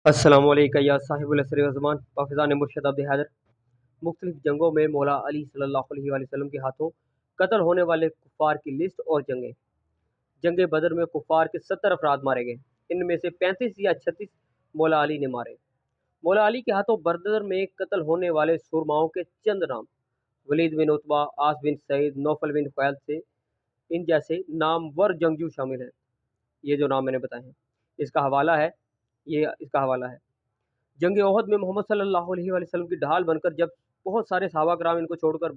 السلام علیکم یا صاحب الاسر وزمان پاکستان مرشد عبد حیدر۔ مختلف جنگوں میں مولا علی صلی اللہ علیہ وآلہ وسلم کے ہاتھوں قتل ہونے والے کفار کی لسٹ اور جنگیں۔ جنگ بدر میں کفار کے 70 افراد مارے گئے، ان میں سے 35 یا 36 مولا علی نے مارے۔ مولا علی کے ہاتھوں بدر میں قتل ہونے والے سرماؤں کے چند نام: ولید بن عتبہ، عاص بن سعید، نوفل بن خیلد سے ان جیسے نامور جنگجو شامل ہیں۔ یہ جو نام میں نے بتائے ہیں، اس کا حوالہ ہے جنگ احد میں محمد صلی اللہ علیہ وآلہ وسلم کی ڈھال بن کر جب بہت سارے صحابہ کرام ان کو چھوڑ کر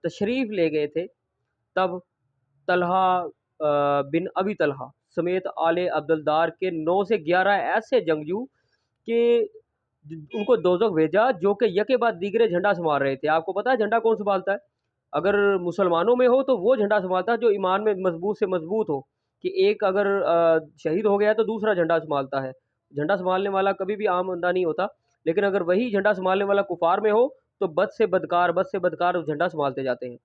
تشریف لے گئے تھے، تب طلحہ بن ابی طلحہ سمیت آل عبدالدار کے 9 سے 11 ایسے جنگجو کہ ان کو دوزخ بھیجا، جو کہ یکے بعد دیگرے جھنڈا سنبھال رہے تھے۔ آپ کو پتہ ہے جھنڈا کون سنبھالتا ہے؟ اگر مسلمانوں میں ہو تو وہ جھنڈا سنبھالتا ہے جو ایمان میں مضبوط سے مضبوط ہو، کہ ایک اگر شہید ہو گیا تو دوسرا جھنڈا سنبھالتا ہے۔ جھنڈا سنبھالنے والا کبھی بھی عام بندہ نہیں ہوتا، لیکن اگر وہی جھنڈا سنبھالنے والا کفار میں ہو تو بد سے بدکار جھنڈا سنبھالتے جاتے ہیں۔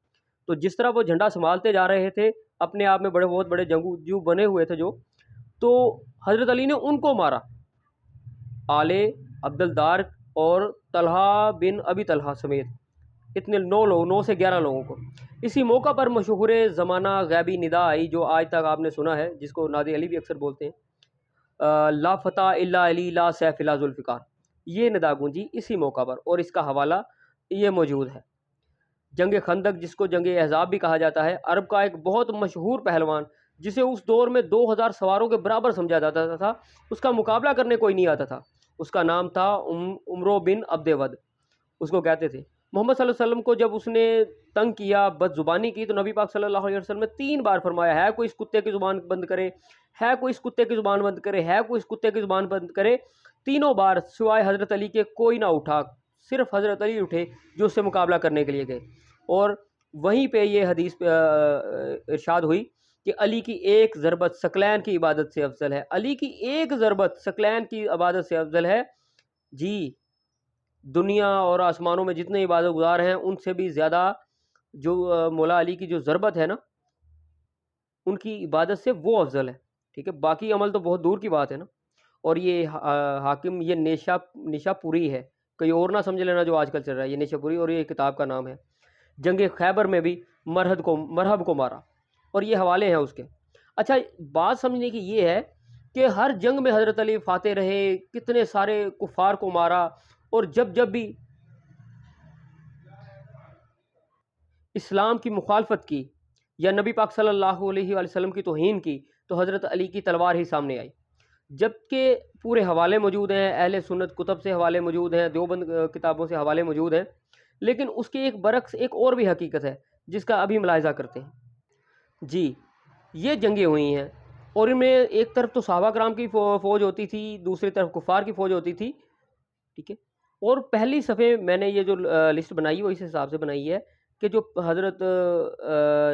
تو جس طرح وہ جھنڈا سنبھالتے جا رہے تھے، اپنے آپ میں بہت بڑے جنگجو بنے ہوئے تھے تو حضرت علی نے ان کو مارا، آل عبدالدار اور طلحہ بن ابی طلحہ سمیت اتنے 9 سے 11 لوگوں کو۔ اسی موقع پر مشہور زمانہ غیبی ندا آئی، جو آج تک آپ نے سنا ہے، جس کو ناد علی بھی اکثر بولتے ہیں، لا فتح الا علی لا سیف الا ذوالفقار۔ یہ ندا گونجی اسی موقع پر، اور اس کا حوالہ یہ موجود ہے۔ جنگ خندق، جس کو جنگ احزاب بھی کہا جاتا ہے، عرب کا ایک بہت مشہور پہلوان، جسے اس دور میں 2000 سواروں کے برابر سمجھا جاتا تھا، اس کا مقابلہ کرنے کوئی نہیں آتا تھا۔ اس کا نام تھا عمرو بن عبد ود، اس کو کہتے تھے۔ محمد صلی اللہ علیہ وسلم کو جب اس نے تنگ کیا، بد زبانی کی، تو نبی پاک صلی اللہ علیہ وسلم نے 3 بار فرمایا، ہے کوئی اس کتے کی زبان بند کرے، ہے کوئی اس کتے کی زبان بند کرے، ہے کوئی اس کتے کی زبان بند کرے۔ تینوں بار سوائے حضرت علی کے کوئی نہ اٹھا، صرف حضرت علی اٹھے جو اس سے مقابلہ کرنے کے لیے گئے۔ اور وہیں پہ یہ حدیث ارشاد ہوئی کہ علی کی ایک ضربت ثقلین کی عبادت سے افضل ہے۔ علی کی ایک ضربت ثقلین کی عبادت سے افضل ہے۔ جی، دنیا اور آسمانوں میں جتنے عبادت گزار ہیں، ان سے بھی زیادہ جو مولا علی کی جو ضربت ہے نا، ان کی عبادت سے وہ افضل ہے۔ ٹھیک ہے، باقی عمل تو بہت دور کی بات ہے نا۔ اور یہ حاکم، یہ نیشا پوری ہے، کوئی اور نہ سمجھ لینا جو آج کل چل رہا ہے، یہ نیشا پوری، اور یہ کتاب کا نام ہے۔ جنگ خیبر میں بھی مرہب کو مارا، اور یہ حوالے ہیں اس کے۔ اچھا، بات سمجھنے کی یہ ہے کہ ہر جنگ میں حضرت علی فاتح رہے، کتنے سارے کفار کو مارا، اور جب بھی اسلام کی مخالفت کی یا نبی پاک صلی اللہ علیہ وآلہ وسلم کی توہین کی، تو حضرت علی کی تلوار ہی سامنے آئی۔ جبکہ پورے حوالے موجود ہیں، اہل سنت کتب سے حوالے موجود ہیں، دیوبند کتابوں سے حوالے موجود ہیں، لیکن اس کے ایک برعکس ایک اور بھی حقیقت ہے جس کا ابھی ملاحظہ کرتے ہیں۔ جی، یہ جنگیں ہوئی ہیں، اور ان میں ایک طرف تو صحابہ کرام کی فوج ہوتی تھی، دوسری طرف کفار کی فوج ہوتی تھی۔ ٹھیک ہے، اور پہلی صفحے میں نے یہ جو لسٹ بنائی ہے وہ اس حساب سے بنائی ہے کہ جو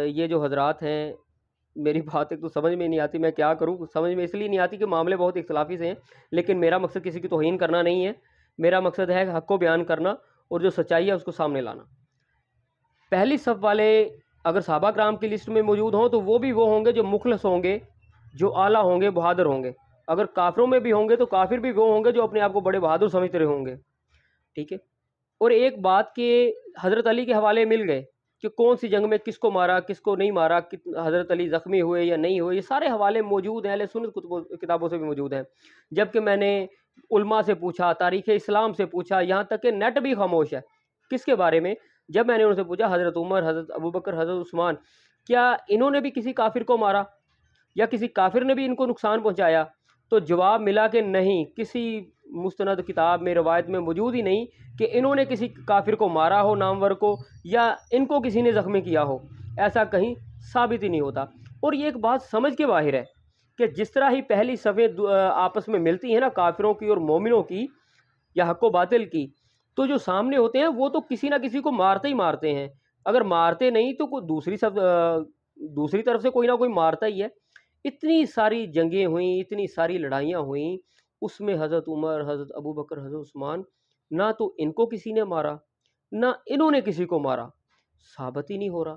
یہ جو حضرات ہیں، میری بات ایک تو سمجھ میں نہیں آتی، میں کیا کروں، سمجھ میں اس لیے نہیں آتی کہ معاملے بہت اختلافی سے ہیں، لیکن میرا مقصد کسی کی توہین کرنا نہیں ہے، میرا مقصد ہے حق کو بیان کرنا اور جو سچائی ہے اس کو سامنے لانا۔ پہلی صف والے اگر صحابہ کرام کی لسٹ میں موجود ہوں تو وہ بھی وہ ہوں گے جو مخلص ہوں گے، جو اعلیٰ ہوں گے، بہادر ہوں گے۔ اگر کافروں میں بھی ہوں گے تو کافر بھی وہ ہوں گے جو اپنے آپ کو بڑے بہادر سمجھتے رہے ہوں گے۔ ٹھیک ہے، اور ایک بات کہ حضرت علی کے حوالے مل گئے کہ کون سی جنگ میں کس کو مارا، کس کو نہیں مارا، حضرت علی زخمی ہوئے یا نہیں ہوئے، یہ سارے حوالے موجود ہیں، اہل سنت کتابوں سے بھی موجود ہیں۔ جبکہ میں نے علماء سے پوچھا، تاریخ اسلام سے پوچھا، یہاں تک کہ نیٹ بھی خاموش ہے کس کے بارے میں۔ جب میں نے ان سے پوچھا حضرت عمر، حضرت ابوبکر، حضرت عثمان، کیا انہوں نے بھی کسی کافر کو مارا یا کسی کافر نے بھی ان کو نقصان پہنچایا، تو جواب ملا کہ نہیں، کسی مستند کتاب میں، روایت میں موجود ہی نہیں کہ انہوں نے کسی کافر کو مارا ہو، نامور کو، یا ان کو کسی نے زخمی کیا ہو، ایسا کہیں ثابت ہی نہیں ہوتا۔ اور یہ ایک بات سمجھ کے باہر ہے کہ جس طرح ہی پہلی صفیں آپس میں ملتی ہیں نا، کافروں کی اور مومنوں کی یا حق و باطل کی، تو جو سامنے ہوتے ہیں وہ تو کسی نہ کسی کو مارتے ہی مارتے ہیں، اگر مارتے نہیں تو کوئی دوسری طرف سے کوئی نہ کوئی مارتا ہی ہے۔ اتنی ساری جنگیں ہوئیں، اتنی ساری لڑائیاں ہوئیں، اس میں حضرت عمر، حضرت ابوبکر، حضرت عثمان، نہ تو ان کو کسی نے مارا نہ انہوں نے کسی کو مارا، ثابت ہی نہیں ہو رہا۔